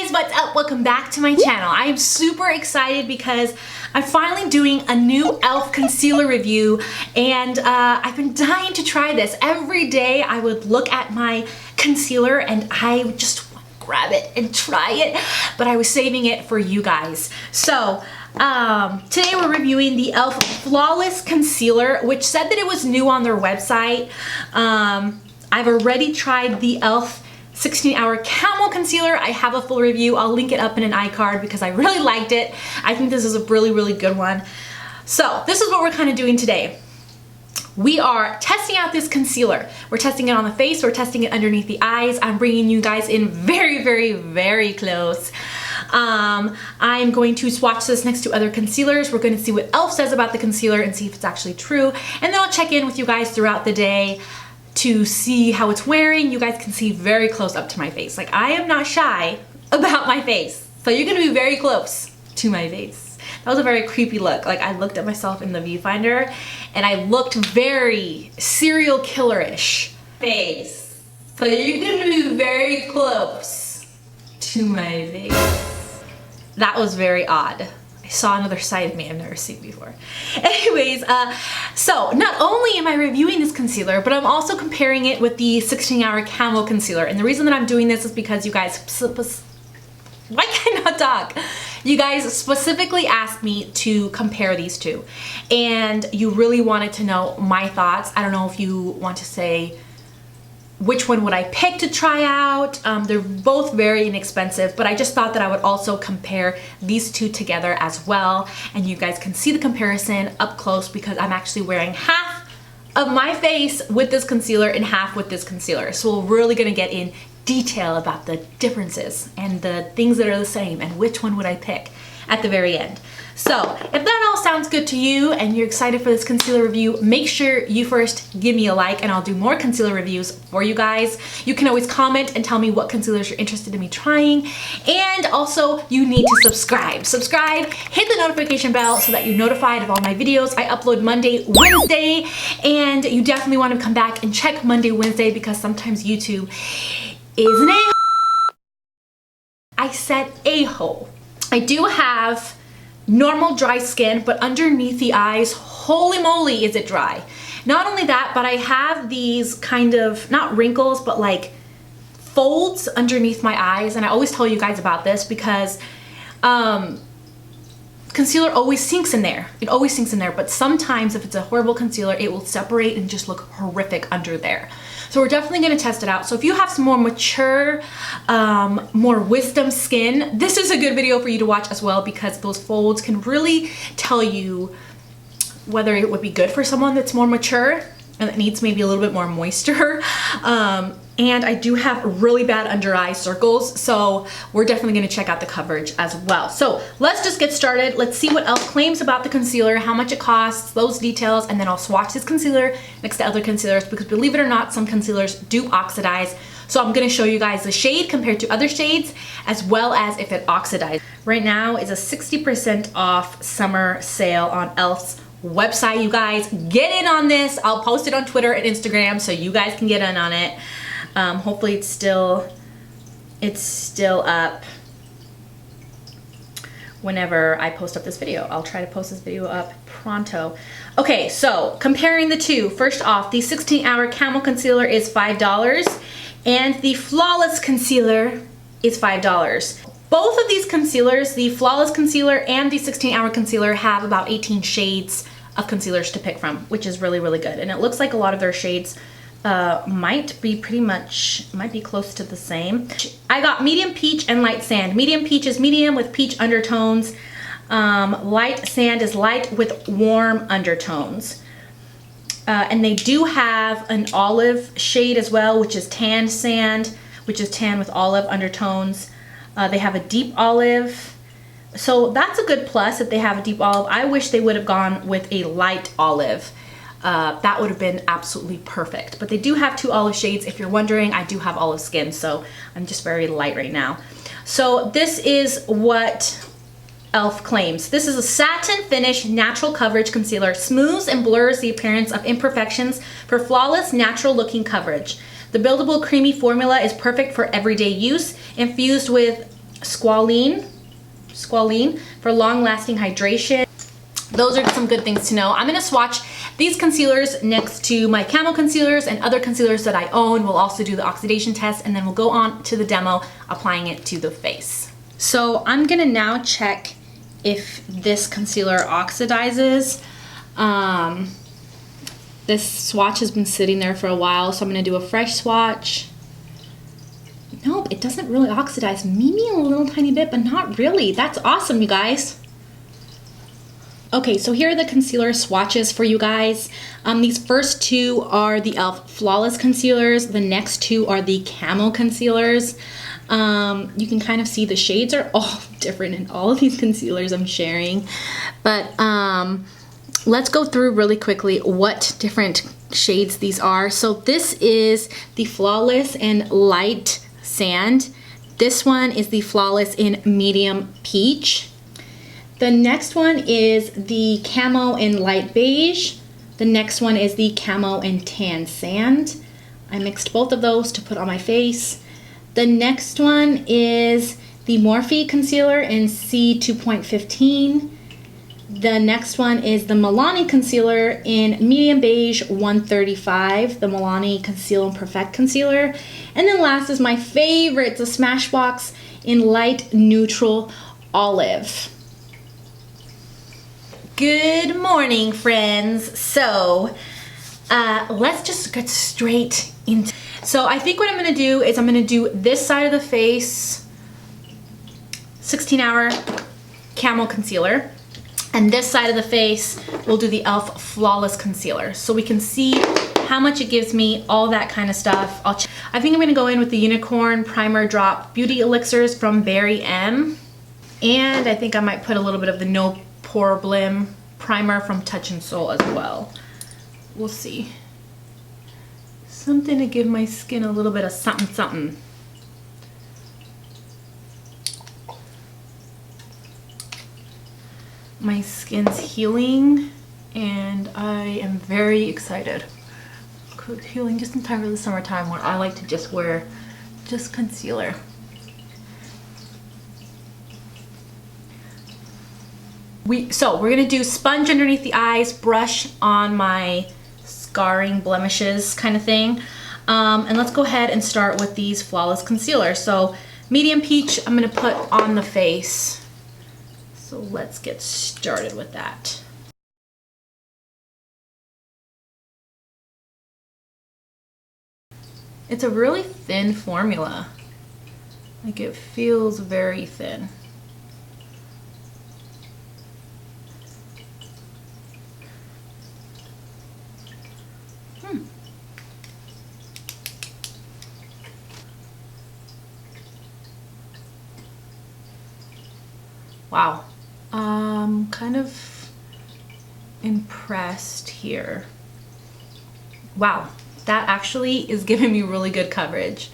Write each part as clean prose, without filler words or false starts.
guys, what's up? Welcome back to my channel. I am super excited because I'm finally doing a new e.l.f. concealer review, and I've been dying to try this. Every day I would look at my concealer and I would just want to grab it and try it, but I was saving it for you guys. So today we're reviewing the e.l.f. Flawless Concealer, which said that it was new on their website. I've already tried the e.l.f. 16-hour Camo Concealer. I have a full review. I'll link it up in an iCard because I really liked it. I think this is a really, really good one. So this is what we're kind of doing today. We are testing out this concealer. We're testing it on the face. We're testing it underneath the eyes. I'm bringing you guys in very, very, very close. I'm going to swatch this next to other concealers. We're going to see what e.l.f. says about the concealer and see if it's actually true. And then I'll check in with you guys throughout the day to see how it's wearing. You guys can see very close up to my face. Like, I am not shy about my face. So you're gonna be very close to my face. That was a very creepy look. Like, I looked at myself in the viewfinder and I looked very serial killer-ish face. So you're gonna be very close to my face. That was very odd. I saw another side of me I've never seen before. Anyways, so not only am I reviewing this concealer, but I'm also comparing it with the 16-hour Camo Concealer. And the reason that I'm doing this is because you guys, why can I not talk? You guys specifically asked me to compare these two. And you really wanted to know my thoughts. I don't know if you want to say, which one would I pick to try out? They're both very inexpensive, but I just thought that I would also compare these two together as well. And you guys can see the comparison up close because I'm actually wearing half of my face with this concealer and half with this concealer. So we're really gonna get in detail about the differences and the things that are the same and which one would I pick at the very end. So if that all sounds good to you and you're excited for this concealer review, make sure you first give me a like and I'll do more concealer reviews for you guys. You can always comment and tell me what concealers you're interested in me trying. And also you need to subscribe. Subscribe, hit the notification bell so that you're notified of all my videos. I upload Monday, Wednesday, and you definitely want to come back and check Monday, Wednesday because sometimes YouTube is an a-hole. I said a-hole. I do have normal dry skin, but underneath the eyes, holy moly, is it dry. Not only that, but I have these kind of, not wrinkles, but like folds underneath my eyes. And I always tell you guys about this because concealer always sinks in there. It always sinks in there, but sometimes if it's a horrible concealer, it will separate and just look horrific under there. So we're definitely gonna test it out. So if you have some more mature, more wisdom skin, this is a good video for you to watch as well because those folds can really tell you whether it would be good for someone that's more mature and that needs maybe a little bit more moisture. And I do have really bad under eye circles, so we're definitely gonna check out the coverage as well. So let's just get started. Let's see what e.l.f. claims about the concealer, how much it costs, those details, and then I'll swatch this concealer next to other concealers because believe it or not, some concealers do oxidize. So I'm gonna show you guys the shade compared to other shades, as well as if it oxidizes. Right now is a 60% off summer sale on e.l.f.'s website. You guys, get in on this. I'll post it on Twitter and Instagram so you guys can get in on it. Hopefully it's still up whenever I post up this video. I'll try to post this video up pronto. Okay, so comparing the two. First off, the 16-hour Camo Concealer is $5 and the Flawless Concealer is $5. Both of these concealers, the Flawless Concealer and the 16-hour Concealer, have about 18 shades of concealers to pick from, which is really, really good. And it looks like a lot of their shades might be close to the same. I got medium peach and light sand. Medium peach is medium with peach undertones. Light sand is light with warm undertones. And they do have an olive shade as well, which is tan sand, which is tan with olive undertones. They have a deep olive. So that's a good plus that they have a deep olive. I wish they would have gone with a light olive. That would have been absolutely perfect. But they do have two olive shades. If you're wondering, I do have olive skin, so I'm just very light right now. So this is what e.l.f. claims. This is a satin finish natural coverage concealer. Smooths and blurs the appearance of imperfections for flawless, natural looking coverage. The buildable creamy formula is perfect for everyday use, infused with Squalene for long-lasting hydration. Those are some good things to know. I'm gonna swatch these concealers next to my Camo concealers and other concealers that I own. We'll also do the oxidation test, and then we'll go on to the demo applying it to the face. So I'm gonna now check if this concealer oxidizes. This swatch has been sitting there for a while, so I'm gonna do a fresh swatch. Nope, it doesn't really oxidize. Maybe a little tiny bit, but not really. That's awesome, you guys. Okay, so here are the concealer swatches for you guys. These first two are the e.l.f. Flawless Concealers. The next two are the Camo Concealers. You can kind of see the shades are all different in all of these concealers I'm sharing. But let's go through really quickly what different shades these are. So this is the Flawless in Light Sand. This one is the Flawless in Medium Peach. The next one is the Camo in Light Beige. The next one is the Camo in Tan Sand. I mixed both of those to put on my face. The next one is the Morphe Concealer in C2.15. The next one is the Milani Concealer in Medium Beige 135, the Milani Conceal and Perfect Concealer. And then last is my favorite, the Smashbox in Light Neutral Olive. Good morning, friends. So let's just get straight into. So I think what I'm gonna do is I'm gonna do this side of the face 16-hour Camo Concealer, and this side of the face we'll do the e.l.f. Flawless Concealer, so we can see how much it gives me, all that kind of stuff. I think I'm gonna go in with the Unicorn Primer Drop Beauty Elixirs from Berry M, and I think I might put a little bit of the No Problem Primer from Touch in Sol as well. We'll see. Something to give my skin a little bit of something something. My skin's healing and I am very excited. Healing just in time for the summertime when I like to just wear just concealer. So we're gonna do sponge underneath the eyes, brush on my scarring blemishes kind of thing. And let's go ahead and start with these Flawless Concealer. So Medium Peach, I'm gonna put on the face. So let's get started with that. It's a really thin formula. Like, it feels very thin. Wow, kind of impressed here. Wow, that actually is giving me really good coverage.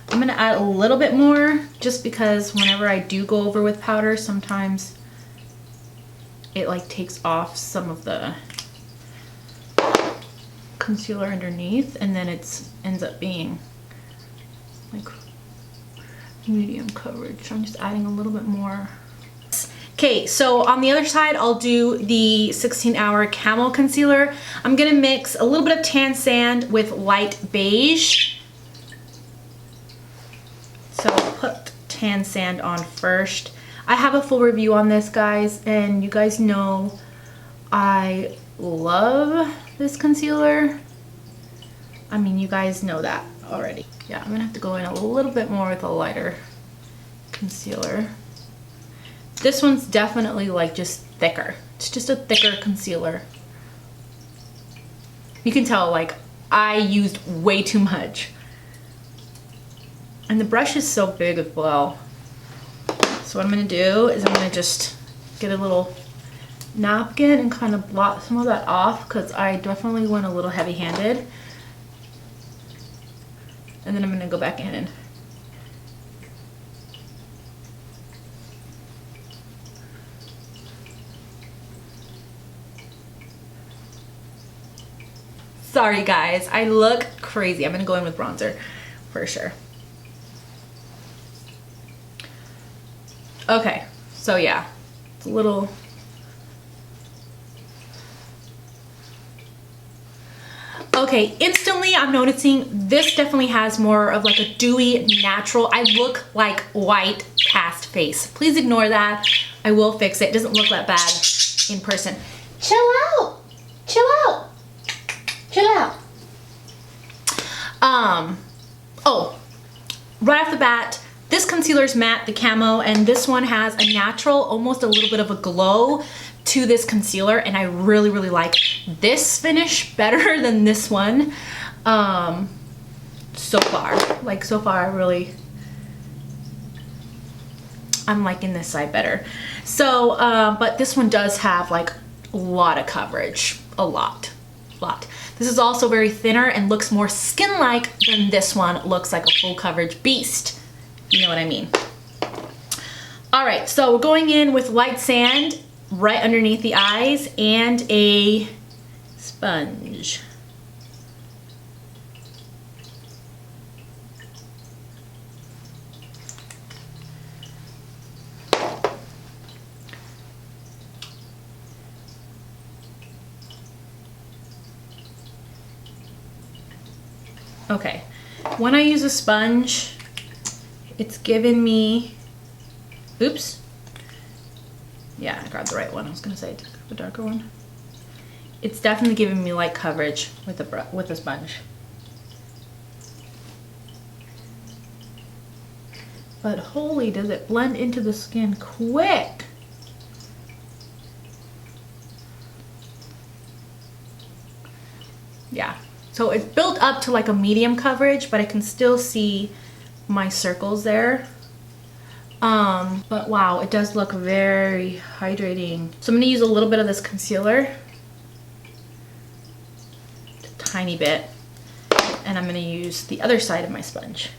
I'm gonna add a little bit more just because whenever I do go over with powder, sometimes it like takes off some of the concealer underneath, and then it ends up being like medium coverage. So I'm just adding a little bit more. Okay, so on the other side, I'll do the 16-hour Camo Concealer. I'm gonna mix a little bit of Tan Sand with Light Beige. So I'll put Tan Sand on first. I have a full review on this, guys, and you guys know I love this concealer. I mean, you guys know that already. Yeah, I'm gonna have to go in a little bit more with a lighter concealer. This one's definitely like just thicker. It's just a thicker concealer. You can tell like I used way too much. And the brush is so big as well. So what I'm gonna do is I'm gonna just get a little napkin and kind of blot some of that off because I definitely went a little heavy-handed. And then I'm gonna go back in and sorry guys, I look crazy. I'm gonna go in with bronzer for sure. Okay, so yeah, it's a little... Okay, instantly I'm noticing this definitely has more of like a dewy, natural, I look like white cast face. Please ignore that. I will fix it. It doesn't look that bad in person. Chill out. Chill out. Chill out. Oh, right off the bat, this concealer is matte, the Camo, and this one has a natural, almost a little bit of a glow to this concealer, and I really, really like this finish better than this one. So far, I'm liking this side better. So, but this one does have like a lot of coverage, a lot. This is also very thinner and looks more skin-like than this one looks like a full coverage beast. You know what I mean? All right, so we're going in with light sand right underneath the eyes and a sponge. Okay, when I use a sponge, it's giving me, oops. Yeah, I grabbed the right one. I was gonna say the darker one. It's definitely giving me light coverage with the sponge. But holy, does it blend into the skin quick. Yeah, so it's built up to like a medium coverage, but I can still see my circles there. But wow, it does look very hydrating. So I'm gonna use a little bit of this concealer, a tiny bit, and I'm gonna use the other side of my sponge.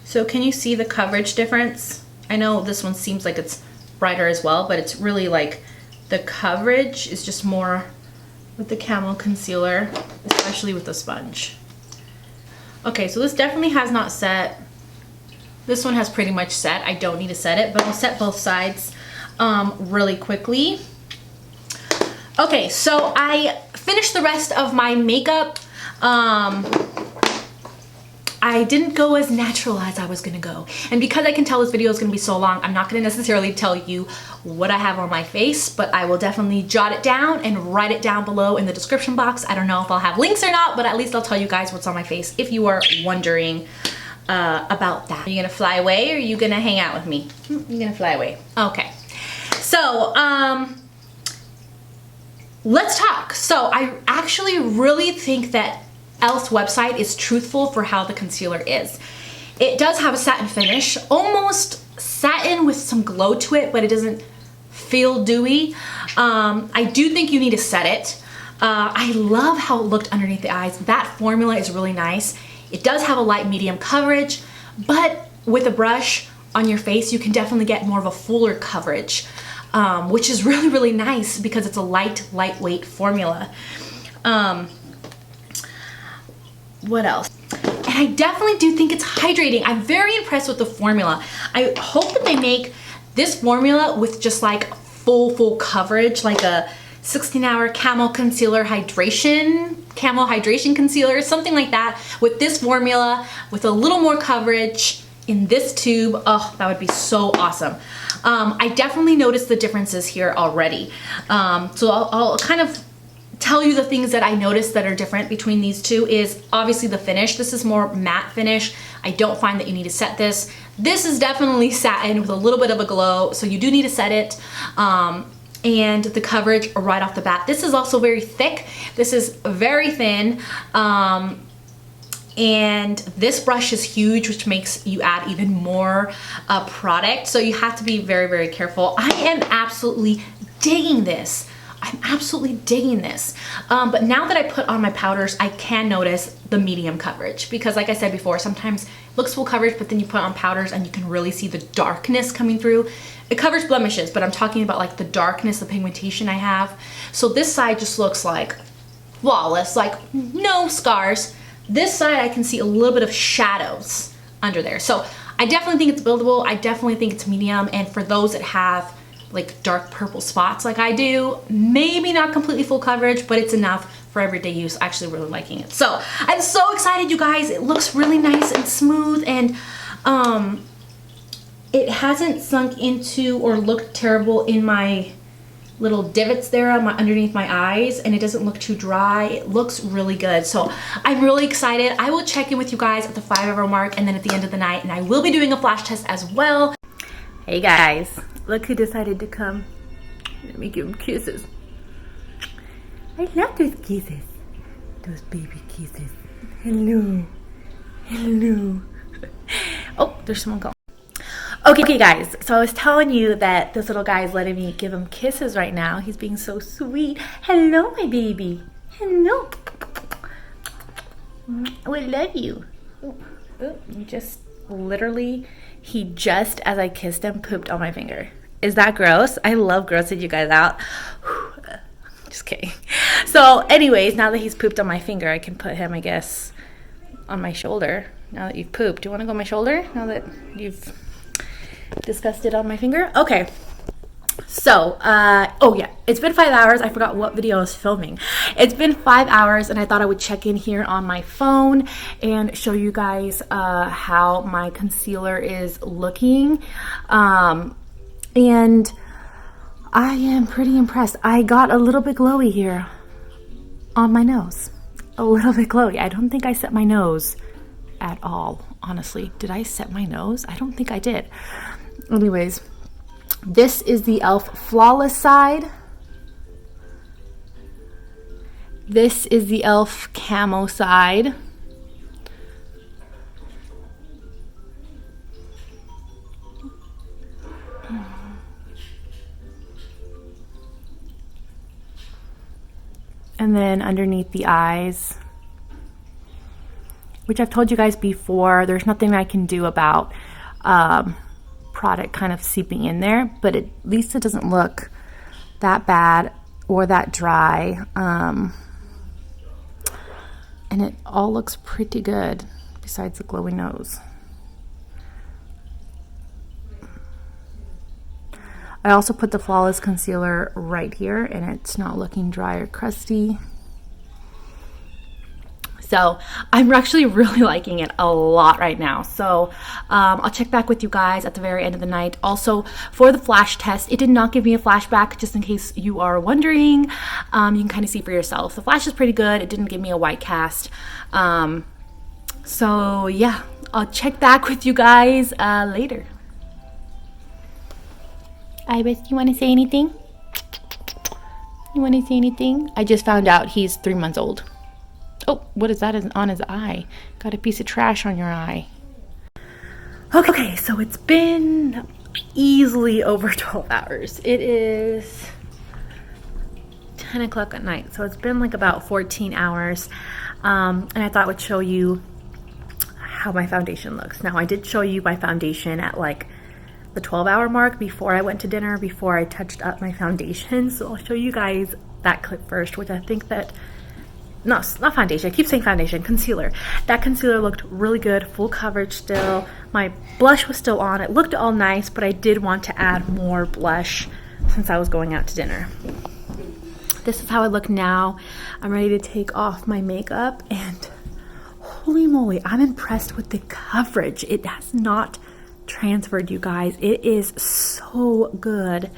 So can you see the coverage difference? I know this one seems like it's brighter as well, but it's really like the coverage is just more with the Camo concealer, especially with the sponge. Okay, so this definitely has not set. This one has pretty much set. I don't need to set it, but I'll set both sides really quickly. Okay, so I finished the rest of my makeup. I didn't go as natural as I was gonna go. And because I can tell this video is gonna be so long, I'm not gonna necessarily tell you what I have on my face, but I will definitely jot it down and write it down below in the description box. I don't know if I'll have links or not, but at least I'll tell you guys what's on my face if you are wondering about that. Are you gonna fly away or are you gonna hang out with me? You're gonna fly away. Okay. So, let's talk. So I actually really think that e.l.f.'s website is truthful for how the concealer is. It does have a satin finish, almost satin with some glow to it, but it doesn't feel dewy. I do think you need to set it. I love how it looked underneath the eyes. That formula is really nice. It does have a light medium coverage, but with a brush on your face, you can definitely get more of a fuller coverage, which is really, really nice because it's a lightweight formula. What else? And I definitely do think it's hydrating. I'm very impressed with the formula. I hope that they make this formula with just like full coverage, like a 16-hour Camo concealer hydration, Camo hydration concealer, something like that, with this formula, with a little more coverage in this tube. Oh, that would be so awesome. I definitely noticed the differences here already. So I'll kind of tell you the things that I noticed that are different between these two is obviously the finish. This is more matte finish. I don't find that you need to set this. This is definitely satin with a little bit of a glow, so you do need to set it. And the coverage right off the bat. This is also very thick. This is very thin. And this brush is huge, which makes you add even more product. So you have to be very, very careful. I am absolutely digging this. I'm absolutely digging this. But now that I put on my powders, I can notice the medium coverage, because like I said before, sometimes it looks full coverage, but then you put on powders and you can really see the darkness coming through. It covers blemishes, but I'm talking about like the darkness, the pigmentation I have. So this side just looks like flawless, like no scars. This side I can see a little bit of shadows under there. So I definitely think it's buildable. I definitely think it's medium. And for those that have like dark purple spots like I do, maybe not completely full coverage, but it's enough for everyday use. Actually really liking it. So I'm so excited, you guys. It looks really nice and smooth, and it hasn't sunk into or looked terrible in my little divots there on underneath my eyes, and it doesn't look too dry. It looks really good. So I'm really excited. I will check in with you guys at the 5-hour mark and then at the end of the night, and I will be doing a flash test as well. Hey guys, look who decided to come. Let me give him kisses. I love those kisses. Those baby kisses. Hello. Hello. Oh, there's someone calling. Okay guys, so I was telling you that this little guy is letting me give him kisses right now. He's being so sweet. Hello, my baby. Hello. Oh, I love you. Oh, you just literally, he just, as I kissed him, pooped on my finger. Is that gross? I love grossing you guys out. Just kidding. So anyways, now that he's pooped on my finger, I can put him, I guess, on my shoulder. Now that you've pooped. Do you want to go on my shoulder? Now that you've discussed it on my finger? Okay. So, oh yeah, it's been 5 hours. I forgot what video I was filming. It's been 5 hours, and I thought I would check in here on my phone and show you guys how my concealer is looking. And I am pretty impressed. I got a little bit glowy here on my nose. A little bit glowy. I don't think I set my nose at all, honestly. Did I set my nose? I don't think I did. Anyways, this is the e.l.f. Flawless side. This is the e.l.f. Camo side. And then underneath the eyes, which I've told you guys before, there's nothing I can do about product kind of seeping in there, but at least it doesn't look that bad or that dry. And it all looks pretty good besides the glowy nose. I also put the Flawless concealer right here, and it's not looking dry or crusty. So I'm actually really liking it a lot right now. So I'll check back with you guys at the very end of the night. Also, for the flash test, it did not give me a flashback, just in case you are wondering. You can kind of see for yourself. The flash is pretty good. It didn't give me a white cast. So yeah, I'll check back with you guys later. Ibis, you want to say anything? You want to say anything? I just found out he's 3 months old. Oh, what is that on his eye? Got a piece of trash on your eye. Okay, so it's been easily over 12 hours. It is 10 o'clock at night, so it's been like about 14 hours. And I thought I would show you how my foundation looks. Now, I did show you my foundation at like the 12-hour mark before I went to dinner, before I touched up my foundation. So I'll show you guys that clip first, which I think that, no, not foundation, I keep saying foundation, concealer. That concealer looked really good, full coverage still. My blush was still on. It looked all nice, but I did want to add more blush since I was going out to dinner. This is how I look now. I'm ready to take off my makeup, and holy moly, I'm impressed with the coverage. It has not transferred, you guys. It is so good.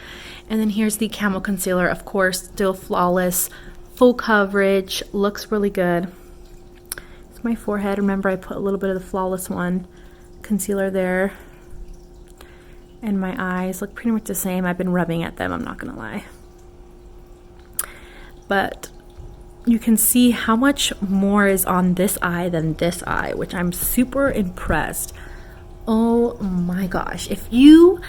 And then here's the Camo concealer, of course, still flawless, full coverage, looks really good. It's my forehead. Remember, I put a little bit of the Flawless one concealer there. And my eyes look pretty much the same. I've been rubbing at them, I'm not gonna lie. But you can see how much more is on this eye than this eye, which I'm super impressed. Oh my gosh, if you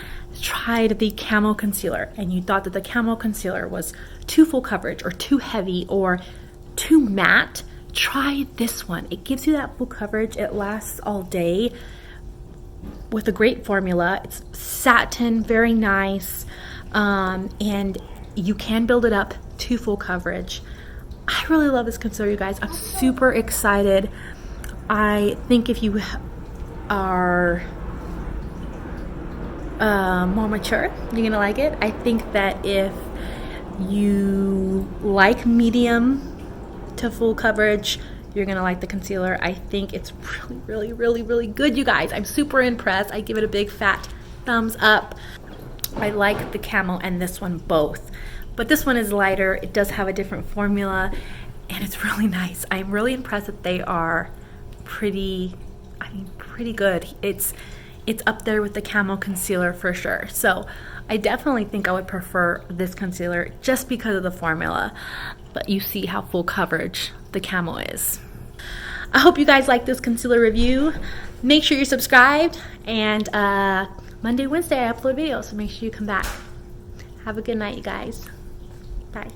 tried the Camo concealer and you thought that the Camo concealer was too full coverage or too heavy or too matte, try this one. It gives you that full coverage. It lasts all day with a great formula. It's satin, very nice, and you can build it up to full coverage. I really love this concealer, you guys. I'm super excited. I think if you are more mature, you're gonna like it. I think that if you like medium to full coverage, you're gonna like the concealer. I think it's really good, you guys. I'm super impressed. I give it a big fat thumbs up. I like the Camo and this one both, but this one is lighter. It does have a different formula and it's really nice. I'm really impressed that they are pretty good. It's up there with the Camo concealer for sure. So I definitely think I would prefer this concealer just because of the formula, but you see how full coverage the Camo is. I hope you guys like this concealer review. Make sure you're subscribed, and Monday, Wednesday I upload videos, so make sure you come back. Have a good night, you guys. Bye.